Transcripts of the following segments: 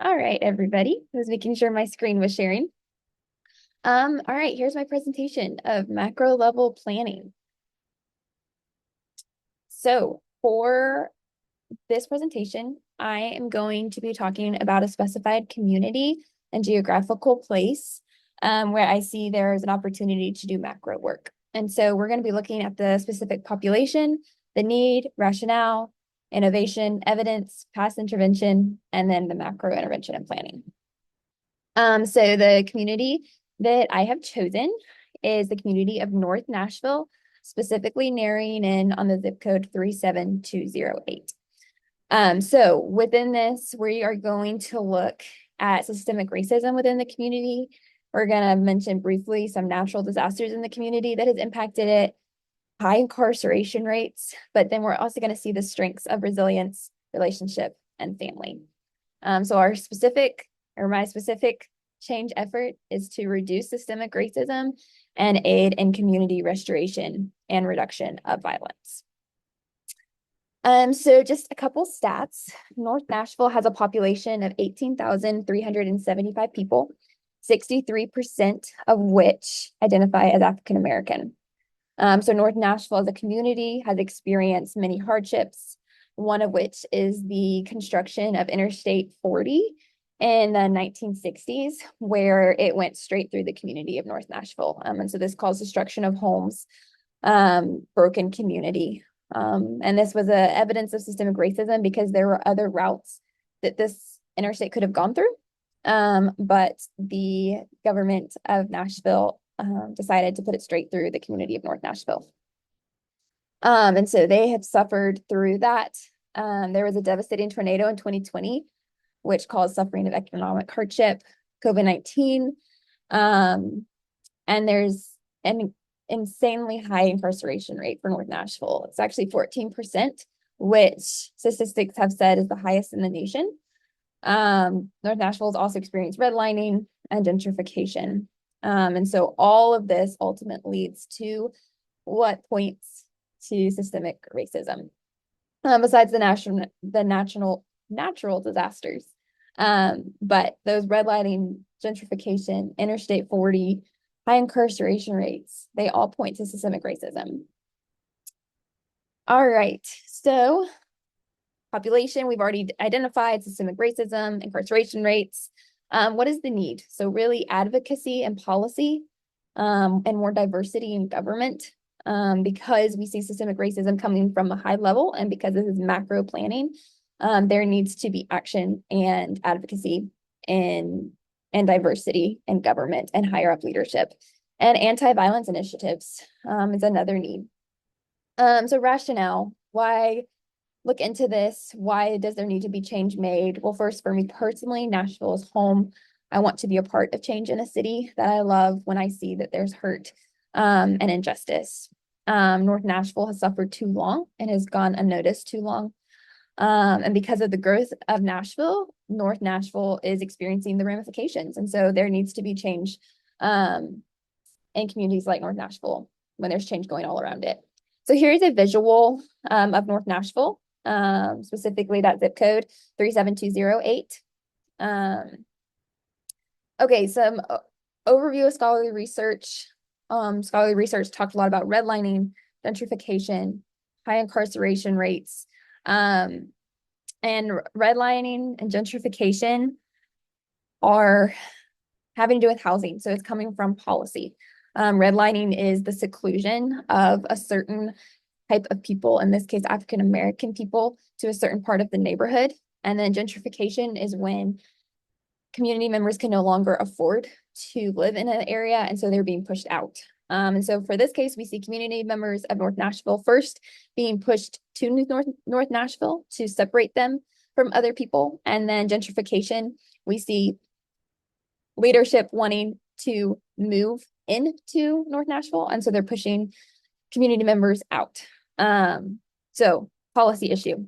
All right, everybody. I was making sure my screen was sharing. All right, here's my presentation of macro level planning. So for this presentation, I am going to be talking about a specified community and geographical place where I see there is an opportunity to do macro work. And so we're going to be looking at the specific population, the need, rationale, innovation, evidence, past intervention, and then the macro intervention and planning. So the community that I have chosen is the community of North Nashville, specifically narrowing in on the zip code 37208. So within this, we are going to look at systemic racism within the community. We're going to mention briefly some natural disasters in the community that has impacted it, high incarceration rates, but then we're also going to see the strengths of resilience, relationship, and family. So my specific change effort is to reduce systemic racism and aid in community restoration and reduction of violence. So just a couple stats. North Nashville has a population of 18,375 people, 63% of which identify as African American. So North Nashville as a community has experienced many hardships, one of which is the construction of Interstate 40 in the 1960s, where it went straight through the community of North Nashville. And so this caused destruction of homes, broken community. And this was evidence of systemic racism because there were other routes that this interstate could have gone through. But the government of Nashville decided to put it straight through the community of North Nashville. And so they have suffered through that. There was a devastating tornado in 2020, which caused suffering of economic hardship, COVID-19. And there's an insanely high incarceration rate for North Nashville. It's actually 14%, which statistics have said is the highest in the nation. North Nashville has also experienced redlining and gentrification. And so all of this ultimately leads to what points to systemic racism. Besides the natural disasters. But those redlining, gentrification, Interstate 40, high incarceration rates, they all point to systemic racism. All right, so population, we've already identified systemic racism, incarceration rates. What is the need? So really advocacy and policy and more diversity in government because we see systemic racism coming from a high level and because this is macro planning, there needs to be action and advocacy and diversity in government and higher up leadership. And anti-violence initiatives is another need. So rationale, why look into this? Why does there need to be change made? Well, first, for me personally, Nashville is home. I want to be a part of change in a city that I love when I see that there's hurt and injustice. North Nashville has suffered too long and has gone unnoticed too long. And because of the growth of Nashville, North Nashville is experiencing the ramifications. And so there needs to be change in communities like North Nashville when there's change going all around it. So here's a visual of North Nashville, specifically that zip code 37208. Okay, some overview of scholarly research. Scholarly research talked a lot about redlining, gentrification, high incarceration rates. And redlining and gentrification are having to do with housing. So it's coming from policy. Redlining is the seclusion of a certain type of people, in this case, African American people, to a certain part of the neighborhood. And then gentrification is when community members can no longer afford to live in an area, and so they're being pushed out. And so for this case, we see community members of North Nashville first being pushed to North Nashville to separate them from other people. And then gentrification, we see leadership wanting to move into North Nashville. And so they're pushing community members out. So policy issue.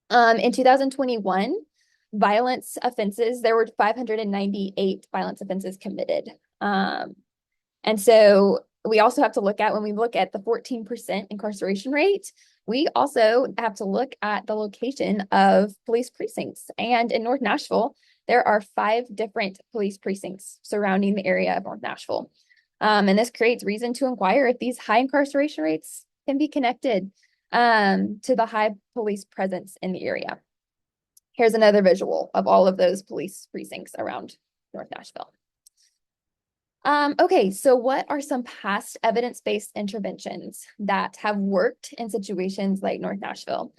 In 2021, violence offenses, there were 598 violence offenses committed. And so we also have to look at, when we look at the 14% incarceration rate, we also have to look at the location of police precincts. And in North Nashville, there are 5 different police precincts surrounding the area of North Nashville. And this creates reason to inquire if these high incarceration rates can be connected to the high police presence in the area. Here's another visual of all of those police precincts around North Nashville. Okay, so what are some past evidence-based interventions that have worked in situations like North Nashville?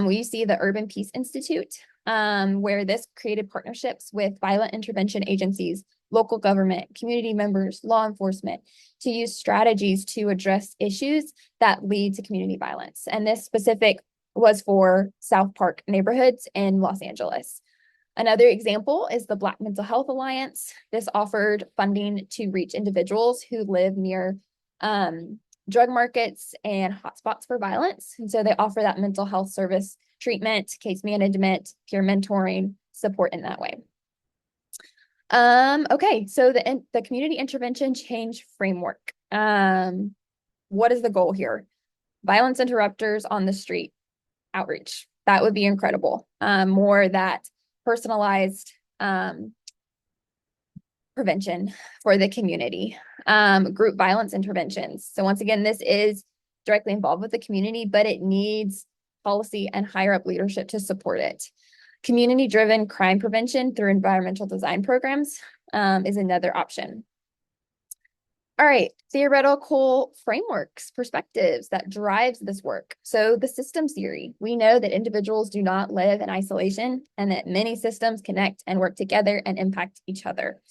We see the Urban Peace Institute, where this created partnerships with violent intervention agencies, local government, community members, law enforcement, to use strategies to address issues that lead to community violence. And this specific was for South Park neighborhoods in Los Angeles. Another example is the Black Mental Health Alliance. This offered funding to reach individuals who live near drug markets and hotspots for violence. And so they offer that mental health service, treatment, case management, peer mentoring, support in that way. Okay, so the community intervention change framework. What is the goal here? Violence interrupters on the street outreach. That would be incredible. More that personalized prevention for the community. Group violence interventions. So once again, this is directly involved with the community, but it needs policy and higher up leadership to support it. Community-driven crime prevention through environmental design programs is another option. All right, theoretical frameworks, perspectives that drives this work. So the systems theory, we know that individuals do not live in isolation and that many systems connect and work together and impact each other.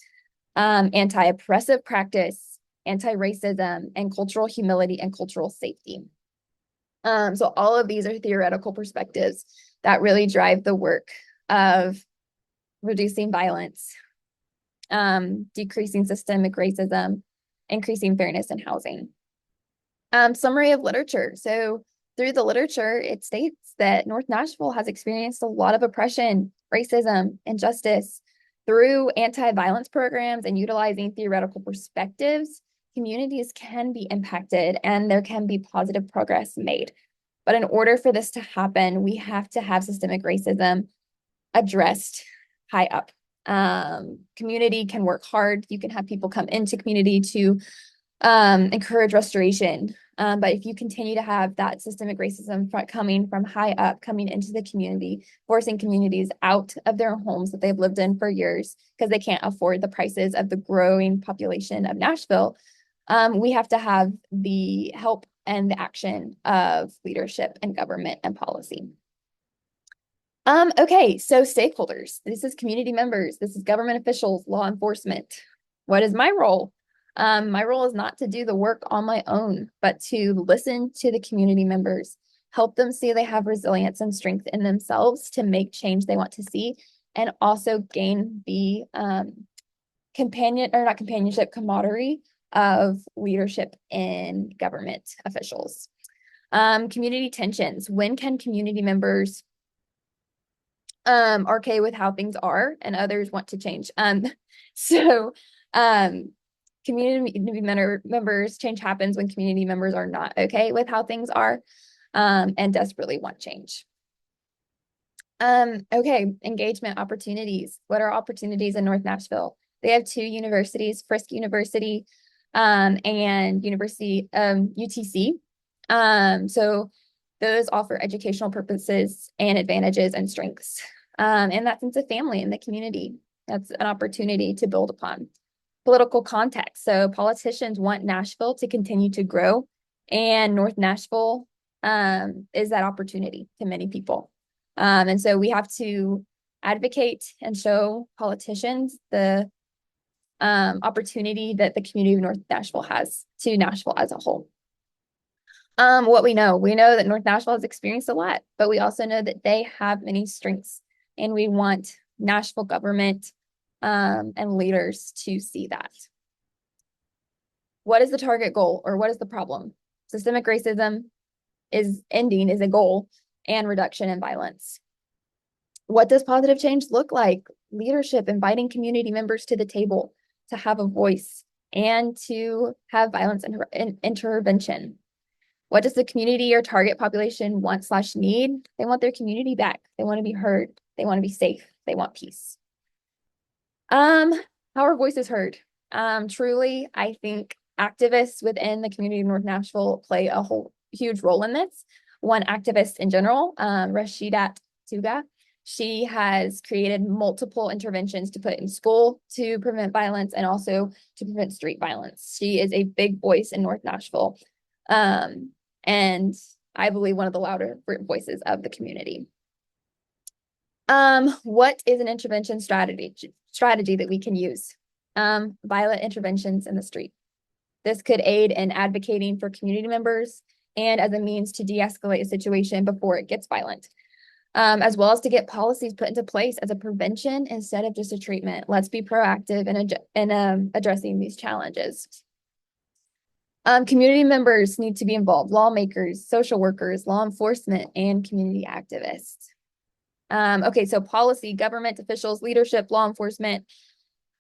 Anti-oppressive practice, anti-racism, and cultural humility and cultural safety. So all of these are theoretical perspectives that really drive the work of reducing violence, decreasing systemic racism, increasing fairness in housing. Summary of literature. So through the literature, it states that North Nashville has experienced a lot of oppression, racism, injustice. Through anti-violence programs and utilizing theoretical perspectives, communities can be impacted and there can be positive progress made. But in order for this to happen, we have to have systemic racism addressed high up. Community can work hard. You can have people come into community to encourage restoration. But if you continue to have that systemic racism coming from high up, coming into the community, forcing communities out of their homes that they've lived in for years because they can't afford the prices of the growing population of Nashville, we have to have the help and the action of leadership and government and policy. Okay, so stakeholders. This is community members. This is government officials, law enforcement. What is my role? My role is not to do the work on my own, but to listen to the community members, help them see they have resilience and strength in themselves to make change they want to see, and also gain the camaraderie of leadership in government officials. Community tensions. When can community members are okay with how things are and others want to change? Community members, change happens when community members are not okay with how things are and desperately want change. Okay, engagement opportunities. What are opportunities in North Nashville? They have 2 universities, Fisk University and University UTC. So those offer educational purposes and advantages and strengths. And that sense of family in the community. That's an opportunity to build upon. Political context. So politicians want Nashville to continue to grow, and North Nashville is that opportunity to many people. And so we have to advocate and show politicians the opportunity that the community of North Nashville has to Nashville as a whole. What we know that North Nashville has experienced a lot, but we also know that they have many strengths, and we want Nashville government and leaders to see that. What is the target goal, or what is the problem? Systemic racism is a goal, and reduction in violence. What does positive change look like? Leadership, inviting community members to the table to have a voice and to have violence intervention. What does the community or target population want / need? They want their community back. They want to be heard. They want to be safe. They want peace. How are voices heard? Truly, I think activists within the community of North Nashville play a whole huge role in this. One activist in general, Rashidat Tuga, she has created multiple interventions to put in school to prevent violence and also to prevent street violence. She is a big voice in North Nashville, and I believe one of the louder voices of the community. What is an intervention strategy that we can use? Violent interventions in the street. This could aid in advocating for community members and as a means to de-escalate a situation before it gets violent, as well as to get policies put into place as a prevention instead of just a treatment. Let's be proactive in addressing these challenges. Community members need to be involved, lawmakers, social workers, law enforcement, and community activists. Okay, so policy, government officials, leadership, law enforcement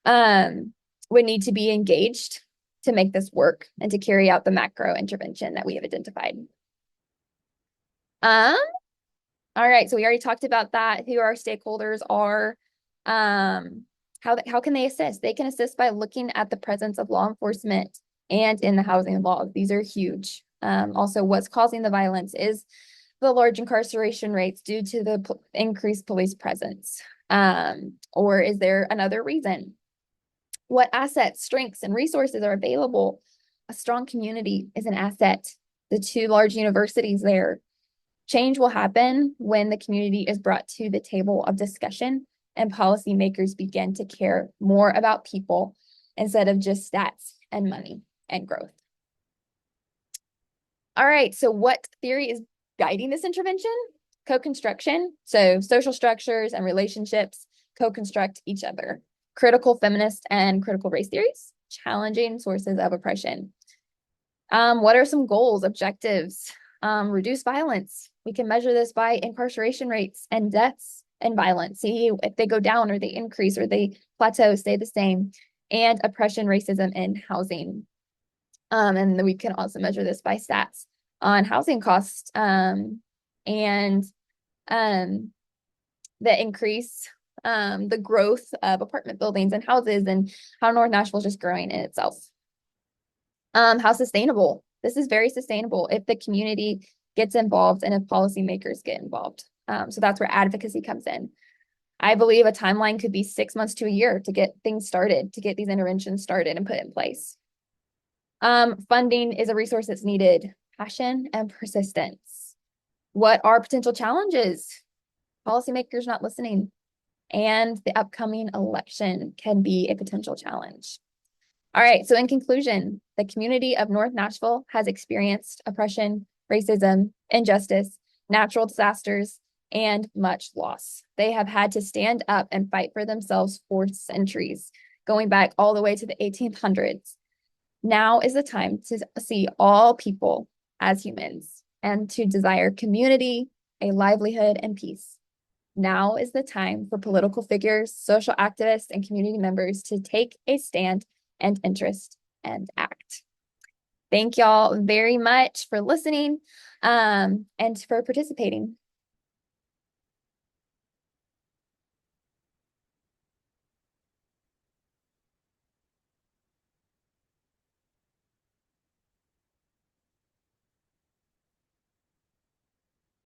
would need to be engaged to make this work and to carry out the macro intervention that we have identified. All right, so we already talked about that, who our stakeholders are. How can they assist? They can assist by looking at the presence of law enforcement and in the housing laws. These are huge. Also, what's causing the violence is the large incarceration rates due to the increased police presence. Or is there another reason? What assets, strengths, and resources are available? A strong community is an asset. The 2 large universities there. Change will happen when the community is brought to the table of discussion and policymakers begin to care more about people instead of just stats and money and growth. All right, so what theory is guiding this intervention? Co-construction. So social structures and relationships co-construct each other. Critical feminist and critical race theories, challenging sources of oppression. What are some goals, objectives? Reduce violence. We can measure this by incarceration rates and deaths and violence. See if they go down or they increase or they plateau, stay the same. And oppression, racism, and housing. And then we can also measure this by stats on housing costs and the increase, the growth of apartment buildings and houses and how North Nashville is just growing in itself. How sustainable. This is very sustainable if the community gets involved and if policymakers get involved. So that's where advocacy comes in. I believe a timeline could be 6 months to a year to get things started, to get these interventions started and put in place. Funding is a resource that's needed. Passion and persistence. What are potential challenges? Policymakers not listening. And the upcoming election can be a potential challenge. All right, so in conclusion, the community of North Nashville has experienced oppression, racism, injustice, natural disasters, and much loss. They have had to stand up and fight for themselves for centuries, going back all the way to the 1800s. Now is the time to see all people as humans and to desire community, a livelihood, and peace. Now is the time for political figures, social activists, and community members to take a stand and interest and act. Thank y'all very much for listening and for participating.